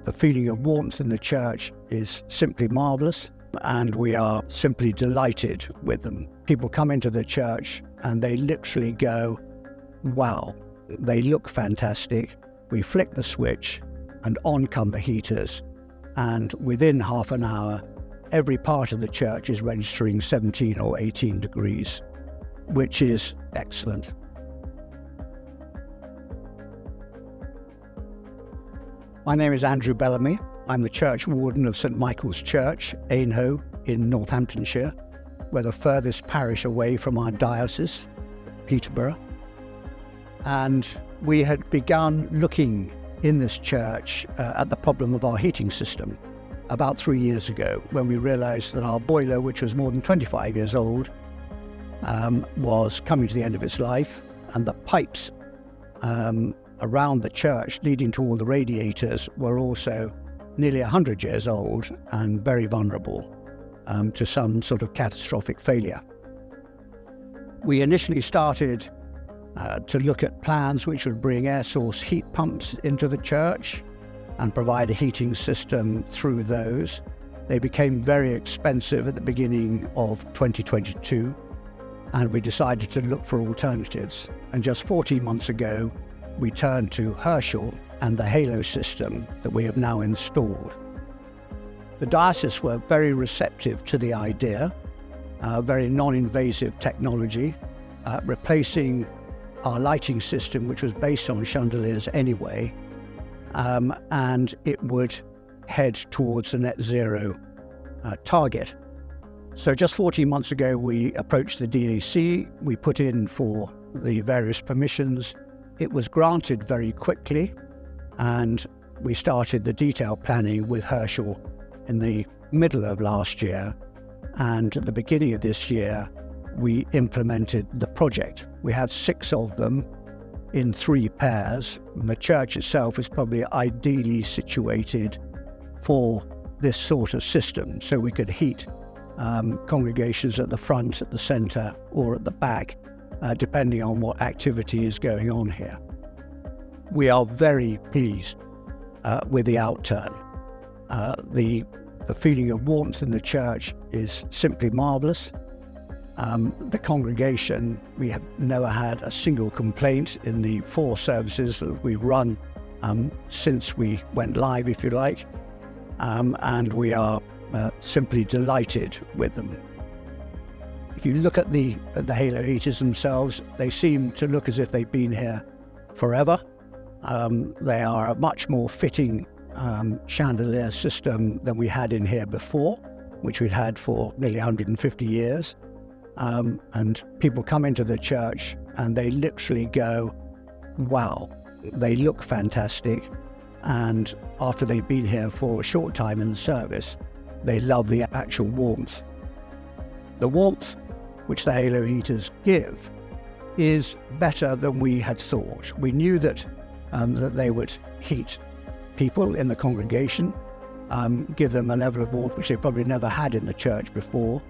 The feeling of warmth in the church is simply marvellous, and we are simply delighted with them. People come into the church and they literally go, wow, they look fantastic. We flick the switch and on come the heaters, and within half an hour, every part of the church is registering 17 or 18 degrees, which is excellent. My name is Andrew Bellamy. I'm the Churchwarden of St Michael's Church, Aynho, in Northamptonshire. We're the furthest parish away from our diocese, Peterborough. And we had begun looking in this church at the problem of our heating system about 3 years ago, when we realised that our boiler, which was more than 25 years old, was coming to the end of its life, and the pipes around the church leading to all the radiators were also nearly 100 years old and very vulnerable to some sort of catastrophic failure. We initially started to look at plans which would bring air source heat pumps into the church and provide a heating system through those. They became very expensive at the beginning of 2022, and we decided to look for alternatives. And just 14 months ago, we turned to Herschel and the Halo system that we have now installed. The diocese were very receptive to the idea, very non-invasive technology, replacing our lighting system, which was based on chandeliers anyway, and it would head towards the net zero target. So just 14 months ago, we approached the DAC, we put in for the various permissions. It was granted very quickly, and we started the detailed planning with Herschel in the middle of last year, and at the beginning of this year we implemented the project. We have 6 of them in 3 pairs, and the church itself is probably ideally situated for this sort of system, so we could heat congregations at the front, at the centre, or at the back, depending on what activity is going on here. We are very pleased with the outturn. The feeling of warmth in the church is simply marvellous. The congregation, we have never had a single complaint in the 4 services that we've run since we went live, if you like, and we are simply delighted with them. If you look at the Halo heaters themselves, they seem to look as if they've been here forever. They are a much more fitting chandelier system than we had in here before, which we'd had for nearly 150 years. And people come into the church and they literally go, wow, they look fantastic. And after they've been here for a short time in the service, they love the actual warmth. The warmth which the Halo heaters give is better than we had thought. We knew that they would heat people in the congregation, give them a level of warmth which they probably never had in the church before.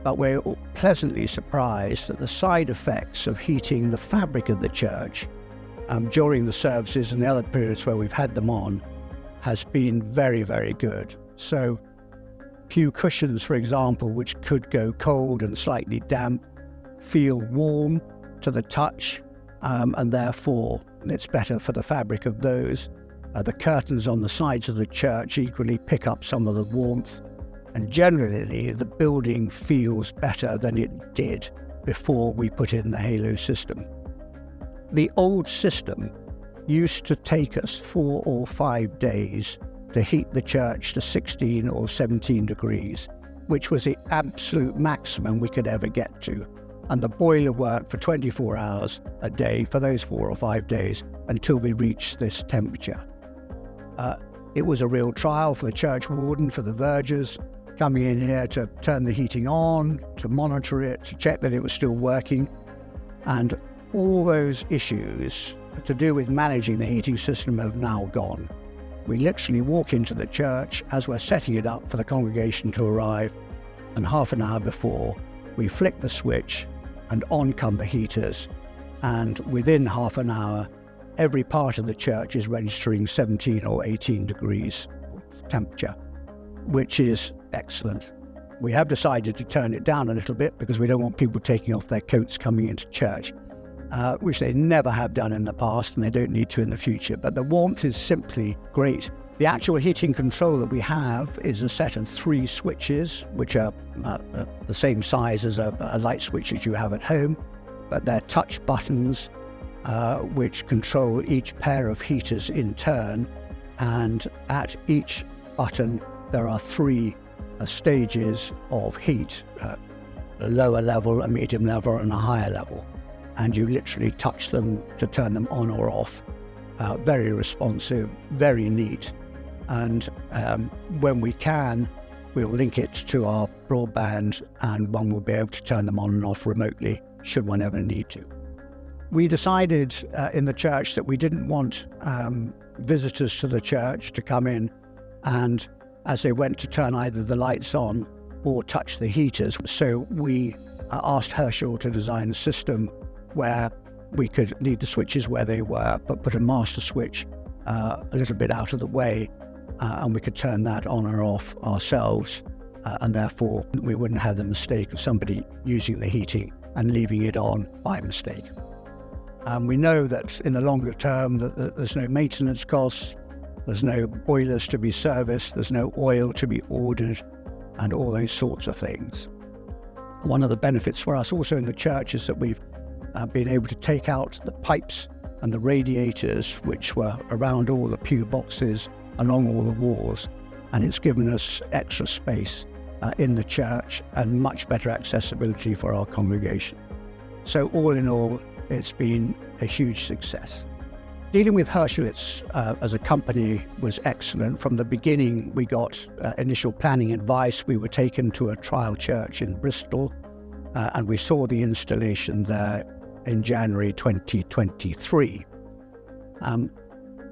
But we're pleasantly surprised that the side effects of heating the fabric of the church during the services and the other periods where we've had them on has been very, very good. So pew cushions, for example, which could go cold and slightly damp, feel warm to the touch, and therefore it's better for the fabric of those. The curtains on the sides of the church equally pick up some of the warmth, and generally the building feels better than it did before we put in the Halo system. The old system used to take us 4 or 5 days to heat the church to 16 or 17 degrees, which was the absolute maximum we could ever get to. And the boiler worked for 24 hours a day for those 4 or 5 days until we reached this temperature. It was a real trial for the churchwarden, for the vergers, coming in here to turn the heating on, to monitor it, to check that it was still working. And all those issues to do with managing the heating system have now gone. We literally walk into the church as we're setting it up for the congregation to arrive, and half an hour before, we flick the switch and on come the heaters, and within half an hour, every part of the church is registering 17 or 18 degrees of temperature, which is excellent. We have decided to turn it down a little bit because we don't want people taking off their coats coming into church, which they never have done in the past and they don't need to in the future. But the warmth is simply great. The actual heating control that we have is a set of 3 switches, which are the same size as a light switch that you have at home, but they're touch buttons which control each pair of heaters in turn. And at each button, there are 3 stages of heat, a lower level, a medium level, and a higher level. And you literally touch them to turn them on or off. Very responsive, very neat. And when we can, we'll link it to our broadband and one will be able to turn them on and off remotely should one ever need to. We decided in the church that we didn't want visitors to the church to come in and as they went to turn either the lights on or touch the heaters. So we asked Herschel to design a system where we could leave the switches where they were, but put a master switch a little bit out of the way, and we could turn that on or off ourselves, and therefore we wouldn't have the mistake of somebody using the heating and leaving it on by mistake. We know that in the longer term that there's no maintenance costs, there's no boilers to be serviced, there's no oil to be ordered, and all those sorts of things. One of the benefits for us also in the church is that we've been able to take out the pipes and the radiators which were around all the pew boxes, along all the walls, and it's given us extra space in the church and much better accessibility for our congregation. So all in all, it's been a huge success. Dealing with Herschel as a company was excellent. From the beginning, we got initial planning advice. We were taken to a trial church in Bristol, and we saw the installation there in January 2023.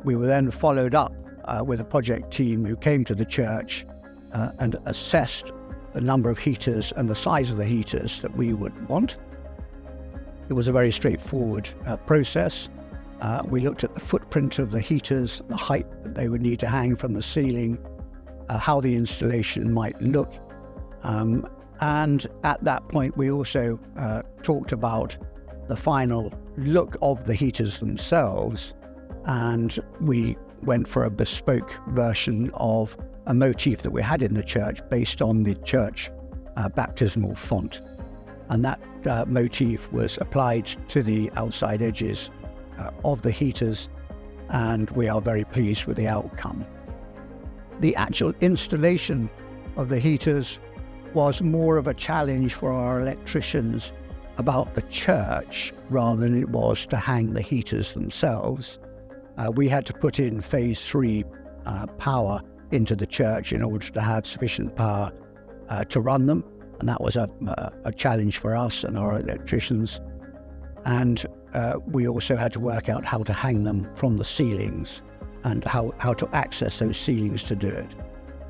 We were then followed up with a project team who came to the church and assessed the number of heaters and the size of the heaters that we would want. It was a very straightforward process. We looked at the footprint of the heaters, the height that they would need to hang from the ceiling, how the installation might look. And at that point, we also talked about the final look of the heaters themselves, and we went for a bespoke version of a motif that we had in the church based on the church baptismal font. And that motif was applied to the outside edges of the heaters, and we are very pleased with the outcome. The actual installation of the heaters was more of a challenge for our electricians about the church rather than it was to hang the heaters themselves. We had to put in phase 3 power into the church in order to have sufficient power to run them, and that was a challenge for us and our electricians. And we also had to work out how to hang them from the ceilings and how to access those ceilings to do it.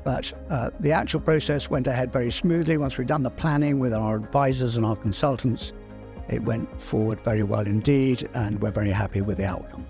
But the actual process went ahead very smoothly. Once we'd done the planning with our advisors and our consultants, it went forward very well indeed, and we're very happy with the outcome.